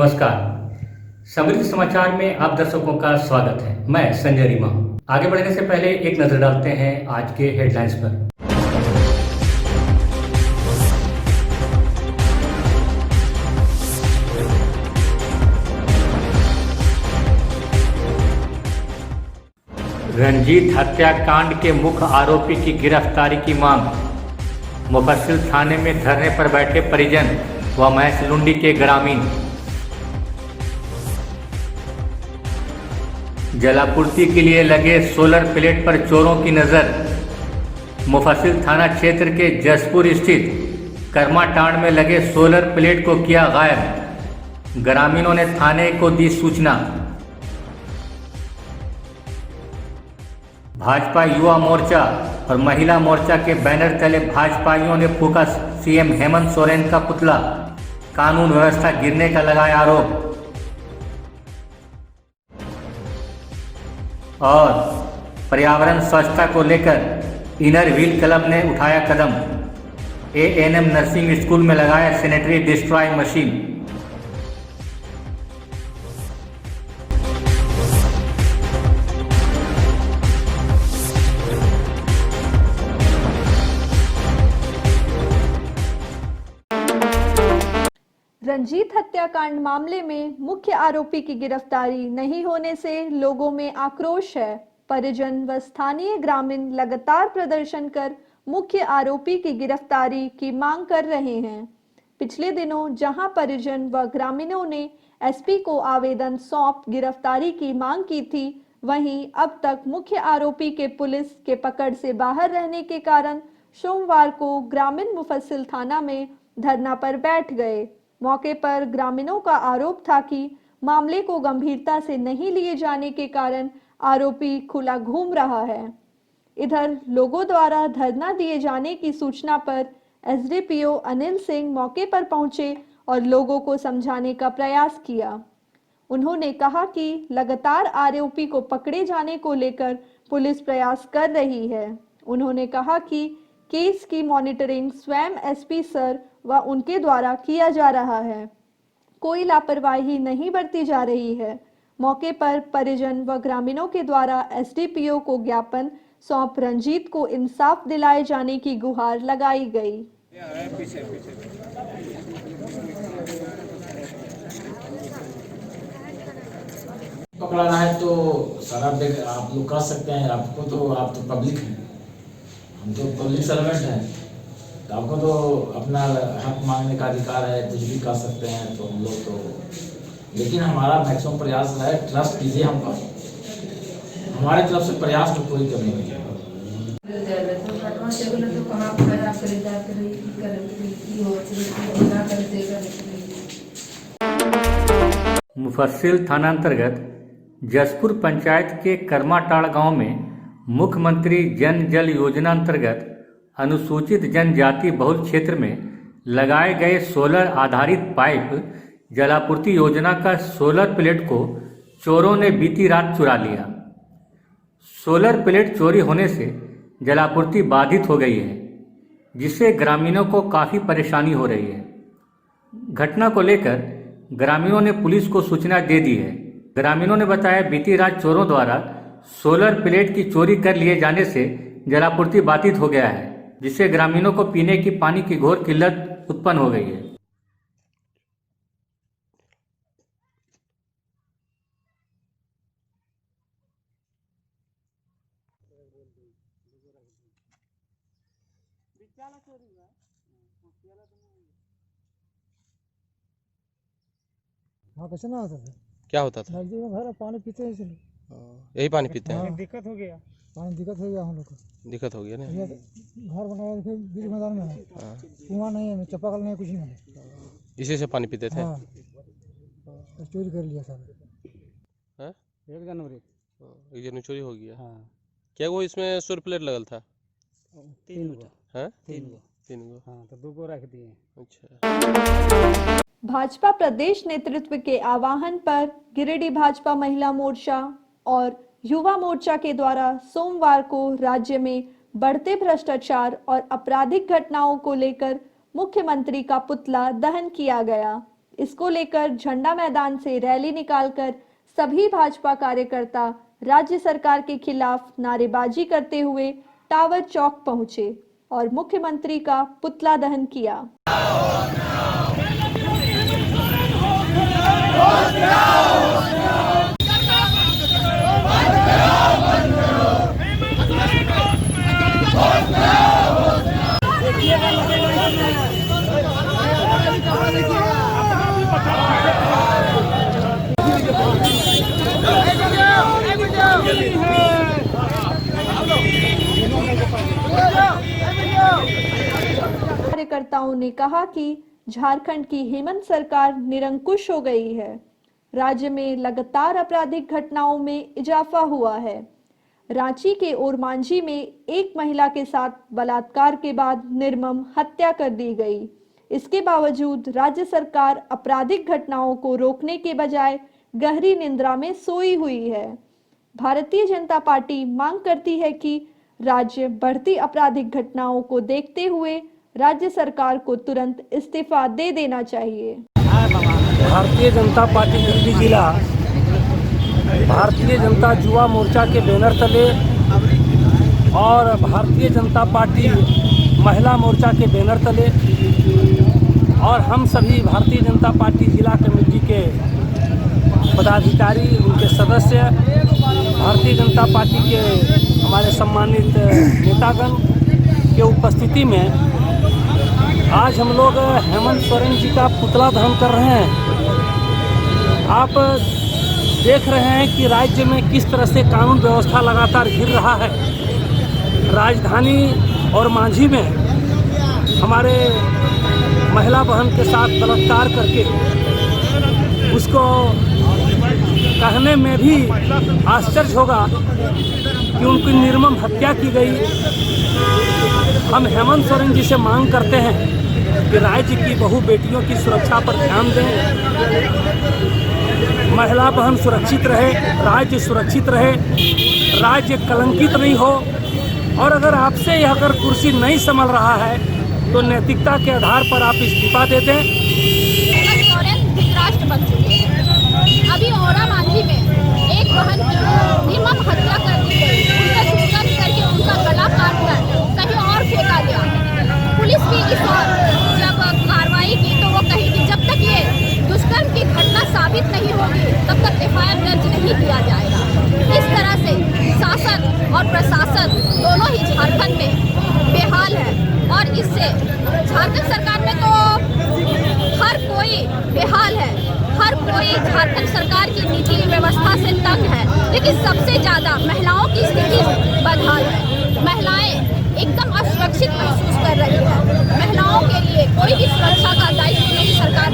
नमस्कार। समृद्धि समाचार में आप दर्शकों का स्वागत है। मैं संजय रीमा। आगे बढ़ने से पहले एक नजर डालते हैं आज के हेडलाइंस पर। रंजीत हत्याकांड के मुख्य आरोपी की गिरफ्तारी की मांग। मुफस्सिल थाने में धरने पर बैठे परिजन व महसलुंडी के ग्रामीण। जलापूर्ति के लिए लगे सोलर प्लेट पर चोरों की नजर। मुफस्सिल थाना क्षेत्र के जसपुर स्थित कर्माटांड में लगे सोलर प्लेट को किया गायब। ग्रामीणों ने थाने को दी सूचना। भाजपा युवा मोर्चा और महिला मोर्चा के बैनर तले भाजपाइयों ने फूका सीएम हेमंत सोरेन का पुतला। कानून व्यवस्था गिरने का लगाया आरोप। और पर्यावरण स्वच्छता को लेकर इनर व्हील क्लब ने उठाया कदम। एएनएम नर्सिंग स्कूल में लगाया सैनिटरी डिस्ट्रॉय मशीन। रंजीत हत्याकांड मामले में मुख्य आरोपी की गिरफ्तारी नहीं होने से लोगों में आक्रोश है। परिजन व स्थानीय ग्रामीण लगातार प्रदर्शन कर मुख्य आरोपी की गिरफ्तारी की मांग कर रहे हैं। पिछले दिनों जहां परिजन व ग्रामीणों ने एसपी को आवेदन सौंप गिरफ्तारी की मांग की थी, वहीं अब तक मुख्य आरोपी के पुलिस के पकड़ से बाहर रहने के कारण सोमवार को ग्रामीण मुफस्सिल थाना में धरना पर बैठ गए। मौके पर ग्रामीणों का आरोप था कि मामले को गंभीरता से नहीं लिए जाने के कारण आरोपी खुला घूम रहा है। इधर लोगों द्वारा धरना दिए जाने की सूचना पर एसडीपीओ अनिल सिंह मौके पर पहुंचे और लोगों को समझाने का प्रयास किया। उन्होंने कहा कि लगातार आरोपी को पकड़े जाने को लेकर पुलिस प्रयास कर रही है। उन्होंने कहा कि केस की मॉनिटरिंग स्वयं एसपी सर व उनके द्वारा किया जा रहा है। कोई लापरवाही नहीं बरती जा रही है। मौके पर परिजन व ग्रामीणों के द्वारा एसडीपीओ को ज्ञापन सौंप रंजीत को इंसाफ दिलाए जाने की गुहार लगाई गई। पकड़ाना है तो सारा आप लोग कर सकते हैं। आपको तो आप तो पब्लिक हैं, हम तो पब्लिक सर्वेंट हैं, तो आपको तो अपना हक मांगने का अधिकार है, कुछ भी कर सकते हैं। तो हम लोग तो, लेकिन हमारा मैक्सिमम प्रयास है, ट्रस्ट कीजिए हम पर, हमारे तरफ से प्रयास में कोई कमी नहीं है। मुफस्सिल थानांतर्गत जसपुर पंचायत के कर्माटाड़ गांव में मुख्यमंत्री जन जल योजना अंतर्गत अनुसूचित जनजाति बहुल क्षेत्र में लगाए गए सोलर आधारित पाइप जलापूर्ति योजना का सोलर प्लेट को चोरों ने बीती रात चुरा लिया। सोलर प्लेट चोरी होने से जलापूर्ति बाधित हो गई है, जिससे ग्रामीणों को काफ़ी परेशानी हो रही है। घटना को लेकर ग्रामीणों ने पुलिस को सूचना दे दी है। ग्रामीणों ने बताया बीती रात चोरों द्वारा सोलर प्लेट की चोरी कर लिए जाने से जलापूर्ति बाधित हो गया है, जिससे ग्रामीणों को पीने की पानी की घोर किल्लत उत्पन्न हो गई है। हाँ, कैसे ना होता था? क्या होता था? नजदीक में घर है, पानी पीते हैं इसलिए। यही पानी पीते हैं। हाँ, दिक्कत हो गया, पानी दिक्कत हो गया हम लोग को। दिक्कत हो गया ना। ये घर बनाया फिर बीच मैदान में है, कुआं नहीं है, चापाकल नहीं है, कुछ नहीं है। इसी से पानी पीते थे। हाँ, तो चोरी कर लिया सर। हाँ? 1 जनवरी 1 जनवरी चोरी हो गया। हाँ, क्या वो इसमें सोलर प्लेट लगल था? 3 गो। हाँ? 3 गो। 3 गो। हाँ, तो 2 गो रख दिए। अच्छा। भाजपा प्रदेश नेतृत्व के आह्वान पर गिरिडीह भाजपा महिला मोर्चा और युवा मोर्चा के द्वारा सोमवार को राज्य में बढ़ते भ्रष्टाचार और आपराधिक घटनाओं को लेकर मुख्यमंत्री का पुतला दहन किया गया। इसको लेकर झंडा मैदान से रैली निकालकर सभी भाजपा कार्यकर्ता राज्य सरकार के खिलाफ नारेबाजी करते हुए टावर चौक पहुंचे और मुख्यमंत्री का पुतला दहन किया। कार्यकर्ताओं ने कहा कि झारखंड की हेमंत सरकार निरंकुश हो गई है। राज्य में लगातार आपराधिक घटनाओं में इजाफा हुआ है। रांची के ओरमांझी में एक महिला के साथ बलात्कार के बाद निर्मम हत्या कर दी गई। इसके बावजूद राज्य सरकार आपराधिक घटनाओं को रोकने के बजाय गहरी निंद्रा में सोई हुई है। भारतीय जनता पार्टी मांग करती है कि राज्य बढ़ती आपराधिक घटनाओं को देखते हुए राज्य सरकार को तुरंत इस्तीफा दे देना चाहिए। भारतीय जनता पार्टी दिल्ली जिला भारतीय जनता युवा मोर्चा के बैनर तले और भारतीय जनता पार्टी महिला मोर्चा के बैनर तले और हम सभी भारतीय जनता पार्टी जिला कमेटी के पदाधिकारी, उनके सदस्य, भारतीय जनता पार्टी के हमारे सम्मानित नेतागण के उपस्थिति में आज हम लोग हेमंत सोरेन जी का पुतला दहन कर रहे हैं। आप देख रहे हैं कि राज्य में किस तरह से कानून व्यवस्था लगातार गिर रहा है। राजधानी और मांझी में हमारे महिला बहन के साथ बलात्कार करके उसको कहने में भी आश्चर्य होगा कि उनकी निर्मम हत्या की गई। हम हेमंत सोरेन जी से मांग करते हैं कि राज्य की बहु बेटियों की सुरक्षा पर ध्यान दें, महिला बहन सुरक्षित रहे, राज्य सुरक्षित रहे, राज्य कलंकित नहीं हो। और अगर आपसे यह अगर कुर्सी नहीं संभल रहा है तो नैतिकता के आधार पर आप इस्तीफा दे दें। हेमंत सोरेन धृतराष्ट्र बन चुके हैं। अभी ओरमांझी में एक बहन की निर्मम हत्या कर दी गई। उनका दुष्कर्म करके उनका गला काट कर कहीं और फेंका गया। पुलिस भी इस और जब कार्रवाई की तो वो कही कि जब तक ये दुष्कर्म की घटना साबित नहीं होगी तब तक एफआईआर दर्ज नहीं किया जाएगा। इस तरह से शासन और प्रशासन दोनों ही झारखंड में बेहाल है और इससे झारखंड सरकार में तो हर कोई बेहाल है। हर कोई झारखंड सरकार की नीति व्यवस्था से तंग है, लेकिन सबसे ज़्यादा महिलाओं की स्थिति बदहाल है। महिलाएं एकदम असुरक्षित महसूस कर रही है। महिलाओं के लिए कोई भी सुरक्षा का दायित्व नहीं सरकार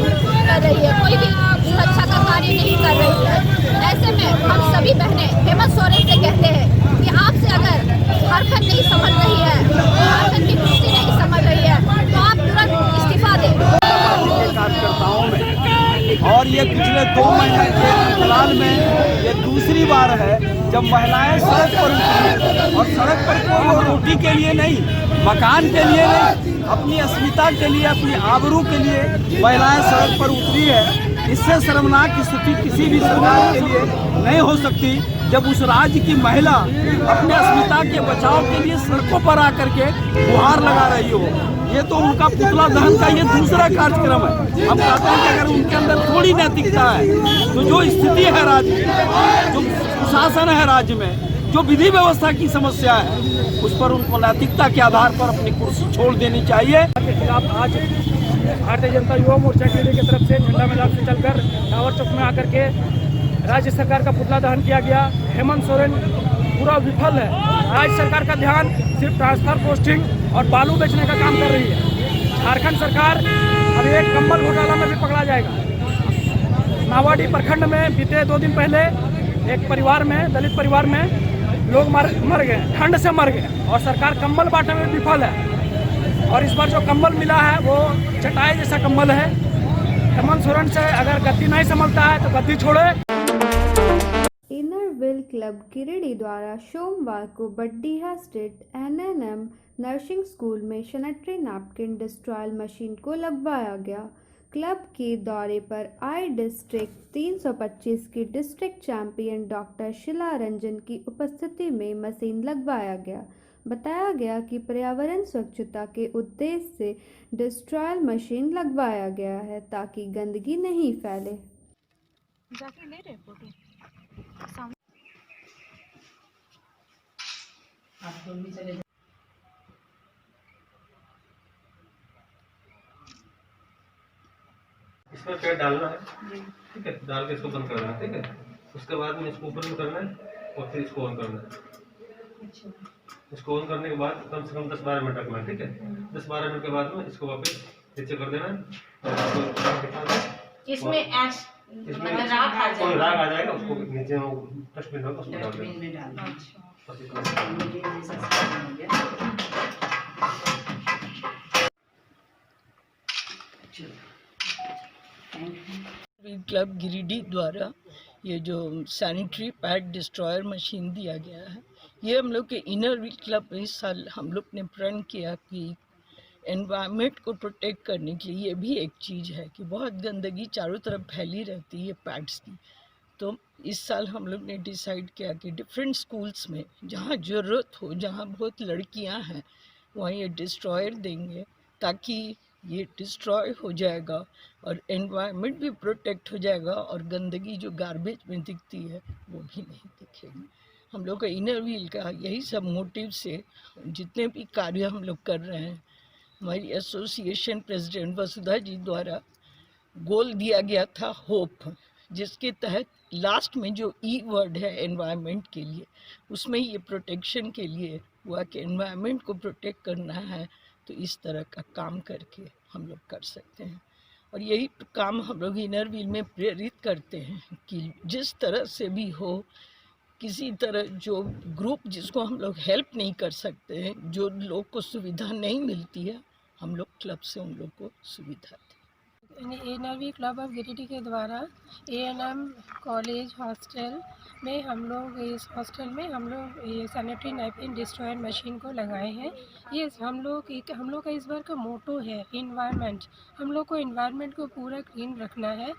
कर रही है, कोई भी सुरक्षा का कार्य नहीं कर रही है। ऐसे में हम सभी बहनें हेमंत सोरेन से कहते हैं कि आपसे अगर झारखंड नहीं संभल रही है, झारखंड की कुर्सी नहीं संभल रही है, तो आप तुरंत इस्तीफा दें। कार्यकर्ताओं में और ये पिछले 2 महीने के फिलहाल में ये दूसरी बार है जब महिलाएं सड़क पर उतरी और सड़क पर कोई रोटी के लिए नहीं, मकान के लिए नहीं, अपनी अस्मिता के लिए, अपनी आबरू के लिए महिलाएं सड़क पर उतरी है। इससे शर्मनाक स्थिति किसी भी सरकार के लिए नहीं हो सकती जब उस राज्य की महिला अपने अस्मिता के बचाव के लिए सड़कों पर आकर के गुहार लगा रही हो। ये तो उनका पुतला दहन का ये दूसरा कार्यक्रम है। हम कहते हैं कि अगर उनके अंदर थोड़ी नैतिकता है तो जो स्थिति है राज्य की, जो शासन है राज्य में, जो विधि व्यवस्था की समस्या है, उस पर उनको नैतिकता के आधार पर अपनी कुर्सी छोड़ देनी चाहिए। के खिलाफ आज भारतीय जनता युवा मोर्चा के की तरफ से झंडा मैदान से चलकर टावर चौक में आकर के राज्य सरकार का पुतला दहन किया गया। हेमंत सोरेन पूरा विफल है। राज्य सरकार का ध्यान सिर्फ ट्रांसफर पोस्टिंग और बालू बेचने का काम कर रही है। झारखंड सरकार अब एक कंबल घोटाला में भी पकड़ा जाएगा। नावाडी प्रखंड में बीते 2 दिन पहले एक परिवार में, दलित परिवार में लोग मर गए, ठंड से मर गए और सरकार कंबल बांटने में विफल है। और इस बार जो कंबल मिला है वो चटाई जैसा कंबल है। हेमंत सोरेन से अगर गद्दी नहीं संभलता है तो गद्दी छोड़े। इनर व्हील क्लब गिरिडीह द्वारा सोमवार को बड्डीहा स्थित NNM नर्सिंग स्कूल में सैनिटरी नैपकिन डिस्ट्रॉयल मशीन को लगवाया गया। क्लब के दौरे पर आए डिस्ट्रिक्ट 325 की district champion doctor Sheela Ranjan की उपस्थिति में मशीन लगवाया गया। बताया गया कि पर्यावरण स्वच्छता के उद्देश्य से डिस्ट्रॉयर मशीन लगवाया गया है ताकि गंदगी नहीं फैले। इसमें पेड़ डालना है, ठीक है, डाल के इसको बंद करना है, ठीक है। उसके बाद में इसको ऊपर में करना है और फिर इसको ऑन करना है। इसको ऑन करने के बाद कम से कम 10-12 मिनट रखना है, ठीक है। 10-12 मिनट के बाद में इसको वापस नीचे कर देना है। इसमें राख आ जाएगा, उसको नीचे डस्टबिन होगा उसमें डाल देना। क्लब गिरिडीह द्वारा ये जो सैनिटरी पैड डिस्ट्रॉयर मशीन दिया गया है, ये हम लोग के इनर व्हील क्लब इस साल हम लोग ने प्रण किया कि एनवायरनमेंट को प्रोटेक्ट करने के लिए ये भी एक चीज़ है कि बहुत गंदगी चारों तरफ फैली रहती है पैड्स की। तो इस साल हम लोग ने डिसाइड किया कि डिफरेंट स्कूल्स में जहाँ ज़रूरत हो, जहाँ बहुत लड़कियाँ हैं, वहाँ ये डिस्ट्रॉयर देंगे ताकि ये डिस्ट्रॉय हो जाएगा और एनवायरनमेंट भी प्रोटेक्ट हो जाएगा और गंदगी जो गार्बेज में दिखती है वो भी नहीं दिखेगी। हम लोग का इनर व्हील का यही सब मोटिव से जितने भी कार्य हम लोग कर रहे हैं, हमारी एसोसिएशन प्रेसिडेंट वसुधा जी द्वारा गोल दिया गया था होप, जिसके तहत लास्ट में जो ई वर्ड है एनवायरनमेंट के लिए, उसमें ये प्रोटेक्शन के लिए हुआ कि एनवायरनमेंट को प्रोटेक्ट करना है तो इस तरह का काम करके हम लोग कर सकते हैं। और यही काम हम लोग इनर व्हील में प्रेरित करते हैं कि जिस तरह से भी हो, किसी तरह जो ग्रुप जिसको हम लोग हेल्प नहीं कर सकते हैं, जो लोग को सुविधा नहीं मिलती है, हम लोग क्लब से उन लोग को सुविधा दें। Inner wheel club of Giridih के द्वारा A&M कॉलेज हॉस्टल में हम लोग इस हॉस्टल में हम लोग ये सैनिटरी नैपकिन डिस्ट्रॉयर मशीन को लगाए हैं। ये हम लोग का इस बार का मोटो है इन्वायरमेंट। हम लोग को इन्वायरमेंट को पूरा क्लीन रखना है,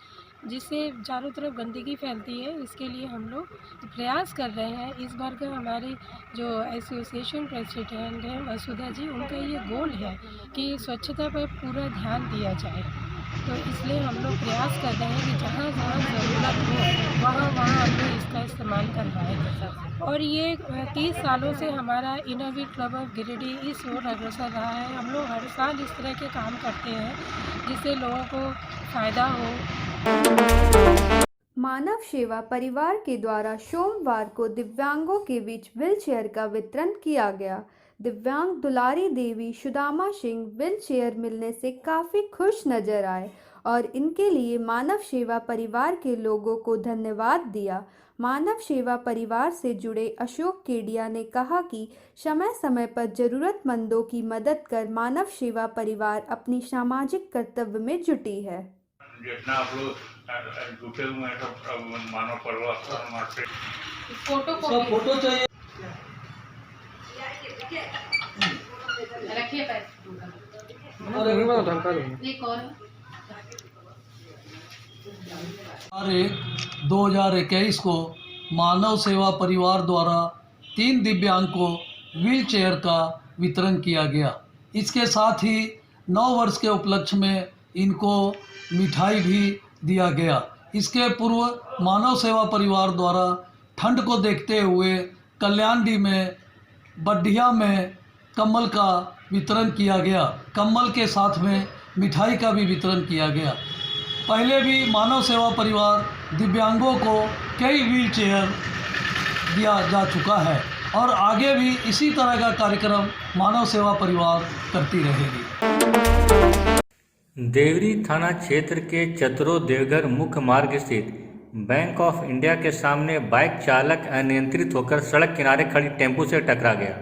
जिससे चारों तरफ गंदगी फैलती है। इसके लिए हम लोग प्रयास कर रहे हैं। इस बार का हमारी जो एसोसिएशन प्रेसिडेंट हैं वसुधा जी, उनका ये गोल है कि स्वच्छता पर पूरा ध्यान दिया जाए। तो इसलिए हम लोग प्रयास कर रहे हैं कि जहाँ जहाँ ज़रूरत हो वहाँ हम लोग इसका इस्तेमाल करवाएं। और ये 30 सालों से हमारा inner wheel club of Giridih इस ओर अग्रसर रहा है। हम लोग हर साल इस तरह के काम करते हैं जिससे लोगों को फ़ायदा हो। मानव सेवा परिवार के द्वारा सोमवार को दिव्यांगों के बीच व्हीलचेयर का वितरण किया गया। दिव्यांग दुलारी देवी सुदामा सिंह व्हीलचेयर मिलने से काफ़ी खुश नजर आए और इनके लिए मानव सेवा परिवार के लोगों को धन्यवाद दिया। मानव सेवा परिवार से जुड़े अशोक केडिया ने कहा कि समय समय पर ज़रूरतमंदों की मदद कर मानव सेवा परिवार अपनी सामाजिक कर्तव्य में जुटी है। जितना आप लोग जुटे हुए हैं सब मानव परिवार से फोटो चाहिए, रखिए पैर। 2021 को मानव सेवा परिवार द्वारा 3 दिव्यांग को व्हीलचेयर का वितरण किया गया। इसके साथ ही 9 वर्ष के उपलक्ष्य में इनको मिठाई भी दिया गया। इसके पूर्व मानव सेवा परिवार द्वारा ठंड को देखते हुए कल्याणडी में बढ़िया में कम्बल का वितरण किया गया। कम्बल के साथ में मिठाई का भी वितरण किया गया। पहले भी मानव सेवा परिवार दिव्यांगों को कई व्हीलचेयर दिया जा चुका है और आगे भी इसी तरह का कार्यक्रम मानव सेवा परिवार करती रहेगी। देवरी थाना क्षेत्र के चतरो देवघर मुख्य मार्ग स्थित बैंक ऑफ इंडिया के सामने बाइक चालक अनियंत्रित होकर सड़क किनारे खड़ी टेम्पो से टकरा गया।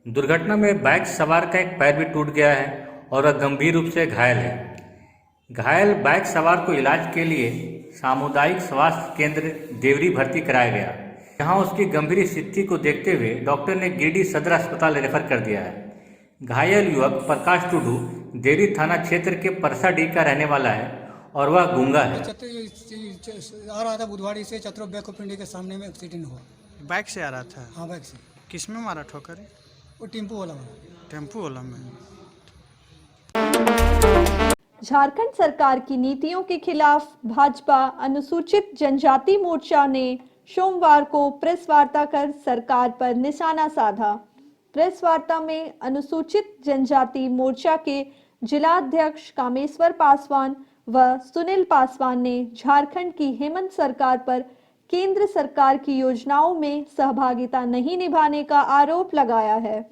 दुर्घटना में बाइक सवार का एक पैर भी टूट गया है और वह गंभीर रूप से घायल है। घायल बाइक सवार को इलाज के लिए सामुदायिक स्वास्थ्य केंद्र देवरी भर्ती कराया गया। यहाँ उसकी गंभीर स्थिति को देखते हुए डॉक्टर ने गिरिडीह सदर अस्पताल रेफर कर दिया है। घायल युवक प्रकाश टुडू देरी थाना क्षेत्र के परसाडीह का रहने वाला है और वह गूंगा है। आ रहा था बुधवारी से चतुर बैक पिंडी के सामने में एक्सीडेंट हुआ। बाइक से आ रहा था? हाँ बाइक से। किस में मारा ठोकर? वो टेम्पो वाला में। टेम्पो वाला में। झारखंड सरकार की नीतियों के खिलाफ भाजपा अनुसूचित जनजाति मोर्चा ने सोमवार को प्रेस वार्ता कर सरकार पर निशाना साधा। प्रेस वार्ता में अनुसूचित जनजाति मोर्चा के जिलाध्यक्ष कामेश्वर पासवान व सुनील पासवान ने झारखंड की हेमंत सरकार पर केंद्र सरकार की योजनाओं में सहभागिता नहीं निभाने का आरोप लगाया है।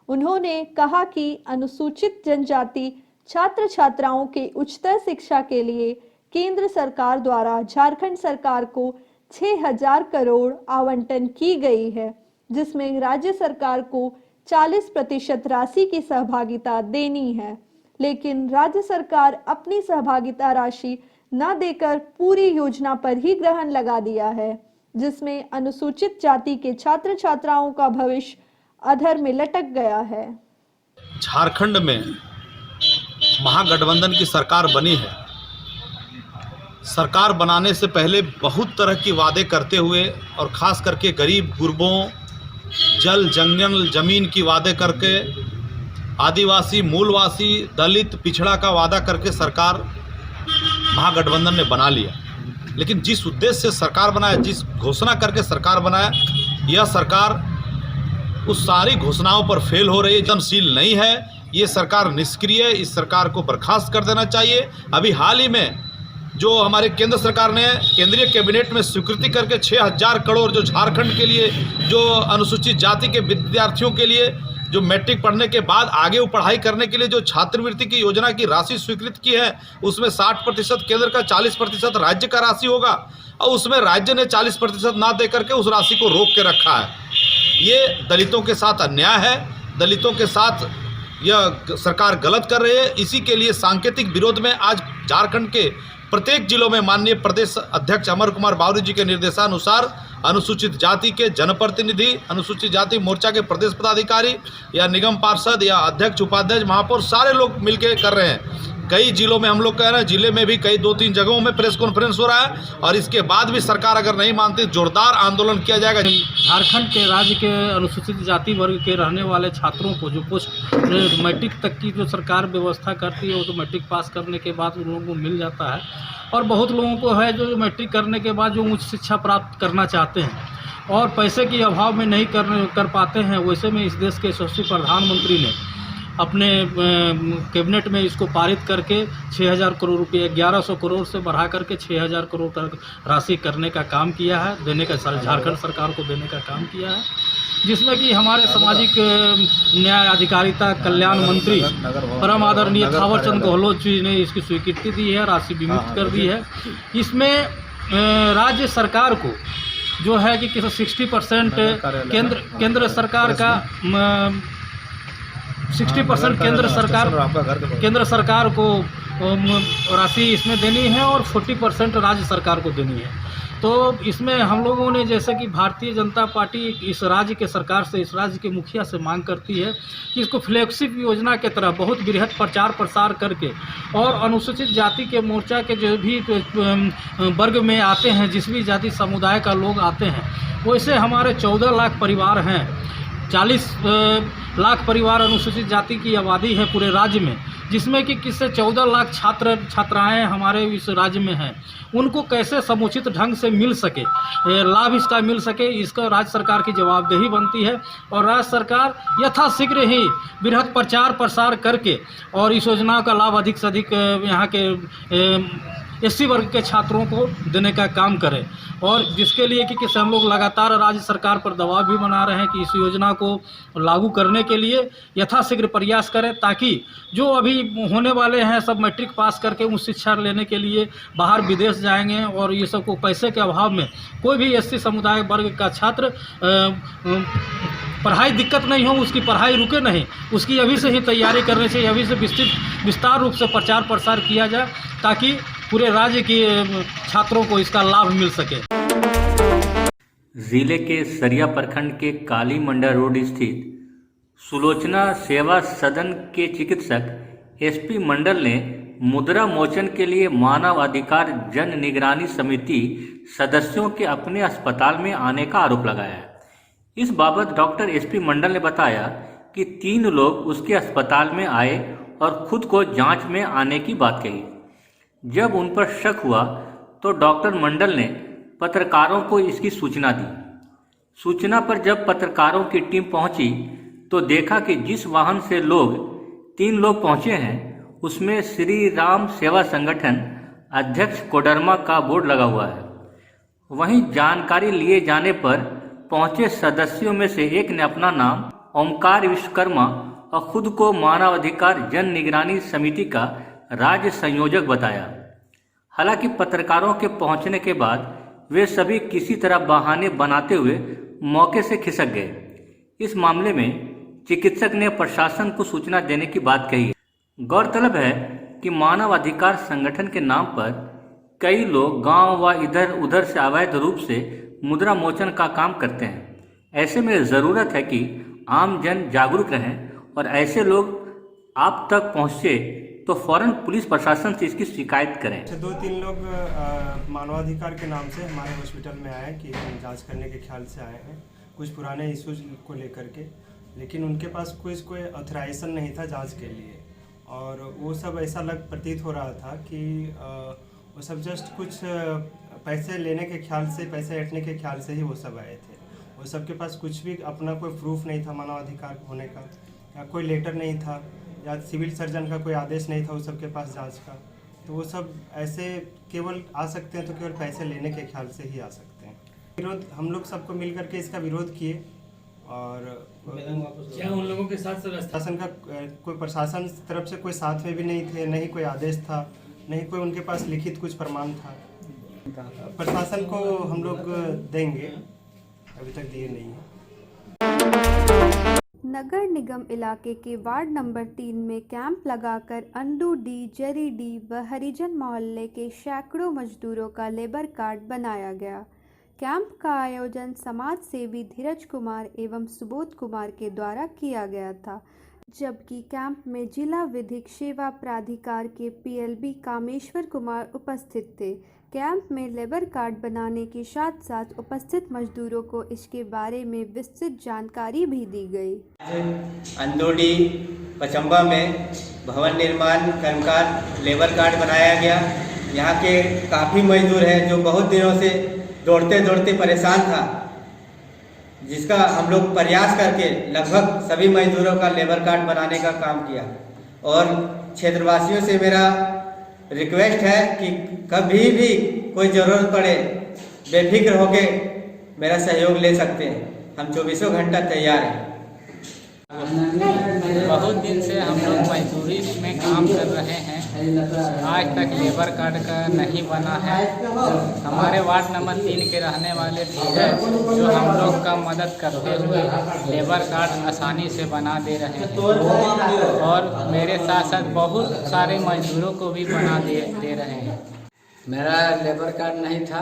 उन्होंने कहा कि अनुसूचित जनजाति छात्र छात्राओं के उच्चतर शिक्षा के लिए केंद्र सरकार द्वारा झारखंड सरकार को 6,000 करोड़ आवंटन की गई है, जिसमें राज्य सरकार को 40% राशि की सहभागिता देनी है, लेकिन राज्य सरकार अपनी सहभागिता राशि न देकर पूरी योजना पर ही ग्रहण लगा दिया है, जिसमें अनुसूचित जाति के छात्र छात्राओं का भविष्य अधर में लटक गया है। झारखंड में महागठबंधन की सरकार बनी है। सरकार बनाने से पहले बहुत तरह की वादे करते हुए और ख़ास करके गरीब गुरबों, जल जंगल ज़मीन की वादे करके, आदिवासी मूलवासी दलित पिछड़ा का वादा करके सरकार महागठबंधन ने बना लिया। लेकिन जिस उद्देश्य से सरकार बनाया, जिस घोषणा करके सरकार बनाया, यह सरकार उस सारी घोषणाओं पर फेल हो रही है, जनशील नहीं है। ये सरकार निष्क्रिय है, इस सरकार को बर्खास्त कर देना चाहिए। अभी हाल ही में जो हमारे केंद्र सरकार ने केंद्रीय कैबिनेट में स्वीकृति करके 6,000 करोड़ जो झारखंड के लिए, जो अनुसूचित जाति के विद्यार्थियों के लिए जो मैट्रिक पढ़ने के बाद आगे वो पढ़ाई करने के लिए जो छात्रवृत्ति की योजना की राशि स्वीकृत की है, उसमें 60% केंद्र का, 40% राज्य का राशि होगा और उसमें राज्य ने 40% ना दे करके उस राशि को रोक के रखा है। ये दलितों के साथ अन्याय है, दलितों के साथ यह सरकार गलत कर रही है। इसी के लिए सांकेतिक विरोध में आज झारखंड के प्रत्येक जिलों में माननीय प्रदेश अध्यक्ष अमर कुमार बावरी जी के निर्देशानुसार अनुसूचित जाति के जनप्रतिनिधि, अनुसूचित जाति मोर्चा के प्रदेश पदाधिकारी या निगम पार्षद या अध्यक्ष उपाध्यक्ष महापौर सारे लोग मिलकर कर रहे हैं। कई जिलों में हम लोग कह रहे हैं, जिले में भी कई 2-3 जगहों में प्रेस कॉन्फ्रेंस हो रहा है और इसके बाद भी सरकार अगर नहीं मानती जोरदार आंदोलन किया जाएगा। झारखंड के राज्य के अनुसूचित जाति वर्ग के रहने वाले छात्रों को जो पोस्ट मैट्रिक तक की जो सरकार व्यवस्था करती है, वो तो मैट्रिक पास करने के बाद उन लोगों को मिल जाता है और बहुत लोगों को है जो मैट्रिक करने के बाद जो उच्च शिक्षा प्राप्त करना चाहते हैं और पैसे के अभाव में नहीं कर पाते हैं। वैसे में इस देश के यशस्वी प्रधानमंत्री ने अपने कैबिनेट में इसको पारित करके 6,000 करोड़ रुपये 1,100 करोड़ से बढ़ा करके 6,000 करोड़ तक राशि करने का काम किया है, देने का झारखंड सरकार को देने का काम किया है, जिसमें कि हमारे सामाजिक न्याय अधिकारिता कल्याण मंत्री परम आदरणीय थावरचंद गहलोत जी ने इसकी स्वीकृति दी है, राशि विमुक्त कर दी है। इसमें राज्य सरकार को जो है कि 60% केंद्र सरकार का 60% केंद्र सरकार को राशि इसमें देनी है और 40% राज्य सरकार को देनी है। तो इसमें हम लोगों ने जैसे कि भारतीय जनता पार्टी इस राज्य के सरकार से, इस राज्य के मुखिया से मांग करती है कि इसको फ्लैगशिप योजना के तरह बहुत बृहद प्रचार प्रसार करके और अनुसूचित जाति के मोर्चा के जो भी वर्ग में आते हैं, जिस भी जाति समुदाय का लोग आते हैं, वैसे हमारे 14 लाख परिवार हैं, 40 लाख परिवार अनुसूचित जाति की आबादी है पूरे राज्य में, जिसमें कि किससे 14 लाख छात्राएं हमारे इस राज्य में हैं। उनको कैसे समुचित ढंग से मिल सके, लाभ इसका मिल सके, इसका राज्य सरकार की जवाबदेही बनती है और राज्य सरकार यथाशीघ्र ही बृहद प्रचार प्रसार करके और इस योजना का लाभ अधिक से अधिक यहाँ के एससी वर्ग के छात्रों को देने का काम करें और जिसके लिए कि हम लोग लगातार राज्य सरकार पर दबाव भी बना रहे हैं कि इस योजना को लागू करने के लिए यथाशीघ्र प्रयास करें, ताकि जो अभी होने वाले हैं सब मैट्रिक पास करके उच्च शिक्षा लेने के लिए बाहर विदेश जाएंगे और ये सब को पैसे के अभाव में कोई भी एससी समुदाय वर्ग का छात्र पढ़ाई दिक्कत नहीं हो, उसकी पढ़ाई रुके नहीं, उसकी अभी से ही तैयारी करनी चाहिए, अभी से विस्तार रूप से प्रचार प्रसार किया जाए ताकि पूरे राज्य के छात्रों को इसका लाभ मिल सके। जिले के सरिया प्रखंड के काली मंडा रोड स्थित सुलोचना सेवा सदन के चिकित्सक एसपी मंडल ने मुद्रा मोचन के लिए मानव अधिकार जन निगरानी समिति सदस्यों के अपने अस्पताल में आने का आरोप लगाया है। इस बाबत डॉक्टर एसपी मंडल ने बताया कि 3 लोग उसके अस्पताल में आए और खुद को जांच में आने की बात कही। जब उन पर शक हुआ तो डॉक्टर मंडल ने पत्रकारों को इसकी सूचना दी। सूचना पर जब पत्रकारों की टीम पहुंची तो देखा कि जिस वाहन से 3 लोग पहुंचे हैं उसमें श्री राम सेवा संगठन अध्यक्ष कोडरमा का बोर्ड लगा हुआ है। वहीं जानकारी लिए जाने पर पहुंचे सदस्यों में से एक ने अपना नाम ओमकार विश्वकर्मा और खुद को मानवाधिकार जन निगरानी समिति का राज्य संयोजक बताया। हालांकि पत्रकारों के पहुंचने के बाद वे सभी किसी तरह बहाने बनाते हुए मौके से खिसक गए। इस मामले में चिकित्सक ने प्रशासन को सूचना देने की बात कही है। गौरतलब है कि मानव अधिकार संगठन के नाम पर कई लोग गांव व इधर उधर से अवैध रूप से मुद्रा मोचन का काम करते हैं। ऐसे में ज़रूरत है कि आम जन जागरूक रहें और ऐसे लोग आप तक पहुंचे तो फौरन पुलिस प्रशासन से इसकी शिकायत करें। 2-3 लोग मानवाधिकार के नाम से हमारे हॉस्पिटल में आए कि हम जांच करने के ख्याल से आए हैं कुछ पुराने इश्यूज को लेकर के, लेकिन उनके पास कोई ऑथराइजेशन नहीं था जांच के लिए। और वो सब ऐसा प्रतीत हो रहा था कि वो सब जस्ट कुछ पैसे लेने के ख्याल से, पैसे ऐंठने के ख्याल से ही वो सब आए थे। वो सब के पास कुछ भी अपना कोई प्रूफ नहीं था मानवाधिकार होने का, या कोई लेटर नहीं था, या सिविल सर्जन का कोई आदेश नहीं था उस सब के पास जांच का। तो वो सब ऐसे केवल आ सकते हैं तो केवल पैसे लेने के ख्याल से ही आ सकते हैं। विरोध हम लोग सबको मिल करके इसका विरोध किए। और क्या उन लोगों के साथ प्रशासन का कोई प्रशासन तरफ से कोई साथ में भी नहीं थे, नहीं कोई आदेश था, नहीं कोई उनके पास लिखित कुछ प्रमाण था। प्रशासन को हम लोग देंगे, अभी तक दिए नहीं है। नगर निगम इलाके के वार्ड नंबर 3 में कैंप लगाकर अंडू डी, जरी डी व हरिजन मोहल्ले के सैकड़ों मजदूरों का लेबर कार्ड बनाया गया। कैंप का आयोजन समाज सेवी धीरज कुमार एवं सुबोध कुमार के द्वारा किया गया था, जबकि कैंप में जिला विधिक सेवा प्राधिकार के पीएलबी कामेश्वर कुमार उपस्थित थे। कैंप में लेबर कार्ड बनाने के साथ साथ उपस्थित मजदूरों को इसके बारे में विस्तृत जानकारी भी दी गई। अंदोडी पचम्बा में भवन निर्माण कर्मकार लेबर कार्ड बनाया गया। यहाँ के काफ़ी मजदूर हैं जो बहुत दिनों से दौड़ते दौड़ते परेशान था, जिसका हम लोग प्रयास करके लगभग सभी मजदूरों का लेबर कार्ड बनाने का काम किया। और क्षेत्रवासियों से मेरा रिक्वेस्ट है कि कभी भी कोई ज़रूरत पड़े बेफिक्र होके मेरा सहयोग ले सकते हैं। हम 24 घंटा तैयार हैं। बहुत दिन से हम लोग मजदूरी में काम कर रहे हैं, आज तक लेबर कार्ड का नहीं बना है। हमारे वार्ड नंबर 3 के रहने वाले धीरज जो हम लोग का मदद करते हुए लेबर कार्ड आसानी से बना दे रहे हैं और मेरे साथ साथ बहुत सारे मजदूरों को भी बना दे रहे हैं। मेरा लेबर कार्ड नहीं था,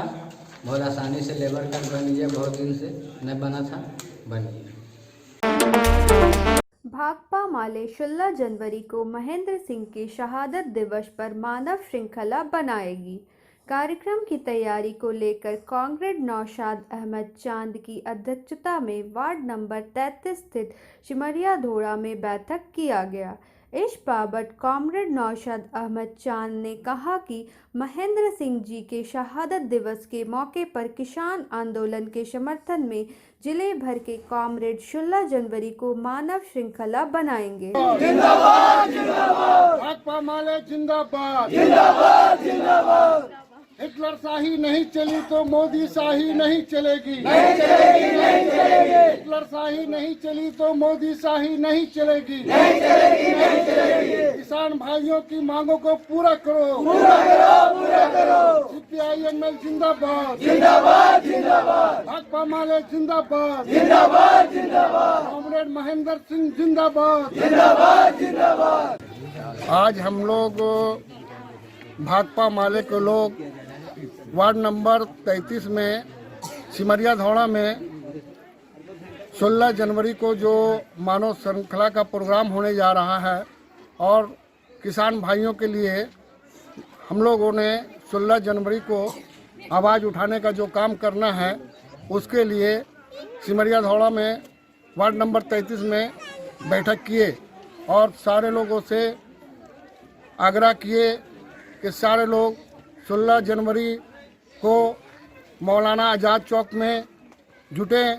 बहुत आसानी से लेबर कार्ड बन गया। बहुत दिन से नहीं बना था, बन गया। भाकपा माले 16 जनवरी को महेंद्र सिंह के शहादत दिवस पर मानव श्रृंखला बनाएगी। कार्यक्रम की तैयारी को लेकर कॉमरेड नौशाद अहमद चांद की अध्यक्षता में वार्ड नंबर 33 स्थित सिमरिया धोड़ा में बैठक किया गया। इस बाबत कॉमरेड नौशाद अहमद चांद ने कहा कि महेंद्र सिंह जी के शहादत दिवस के मौके पर किसान आंदोलन के समर्थन में जिले भर के कॉमरेड 16 जनवरी को मानव श्रृंखला बनाएंगे। जिंदाबाद जिंदाबाद, भाकपा माले जिंदाबाद जिंदाबाद जिंदाबाद। हिटलर शाही नहीं चली तो मोदी शाही नहीं चलेगी, नहीं चलेगी, नहीं चलेगी। हिटलर शाही नहीं चली तो मोदी शाही नहीं चलेगी, नहीं चलेगी, नहीं चलेगी। किसान भाइयों की मांगों को पूरा करो, पूरा करो, पूरा करो। CPIML जिंदाबाद जिंदाबाद जिंदाबाद, भाकपा माले जिंदाबाद जिंदाबाद जिंदाबाद, कॉमरेड महेंद्र सिंह जिंदाबाद जिंदाबाद जिंदाबाद। आज हम लोग भाकपा माले के लोग वार्ड नंबर 33 में सिमरिया धौड़ा में 16 जनवरी को जो मानव श्रृंखला का प्रोग्राम होने जा रहा है और किसान भाइयों के लिए हम लोगों ने 16 जनवरी को आवाज़ उठाने का जो काम करना है उसके लिए सिमरिया धौड़ा में वार्ड नंबर 33 में बैठक किए और सारे लोगों से आग्रह किए कि सारे लोग 16 जनवरी को मौलाना आज़ाद चौक में जुटें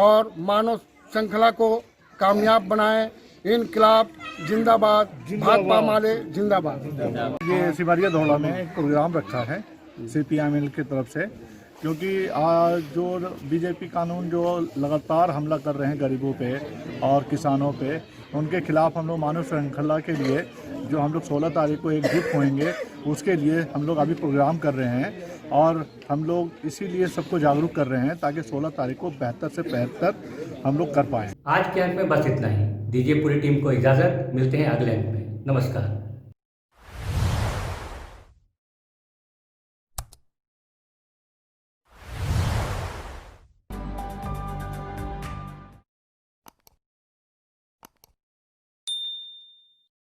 और मानव श्रृंखला को कामयाब बनाएं। इनकलाब जिंदाबाद, भाकपा माले जिंदाबाद। ये सिमरिया धौला में एक प्रोग्राम रखा है CPIML की तरफ से, क्योंकि आज जो बीजेपी कानून जो लगातार हमला कर रहे हैं गरीबों पे और किसानों पे, उनके खिलाफ हम लोग मानव श्रृंखला के लिए जो हम लोग 16 तारीख को एकजुट होंगे, उसके लिए हम लोग अभी प्रोग्राम कर रहे हैं और हम लोग इसीलिए सबको जागरूक कर रहे हैं ताकि 16 तारीख को बेहतर से बेहतर हम लोग कर पाएँ। आज के अंक में बस इतना ही। दीजिए पूरी टीम को इजाज़त, मिलते हैं अगले अंक में। नमस्कार।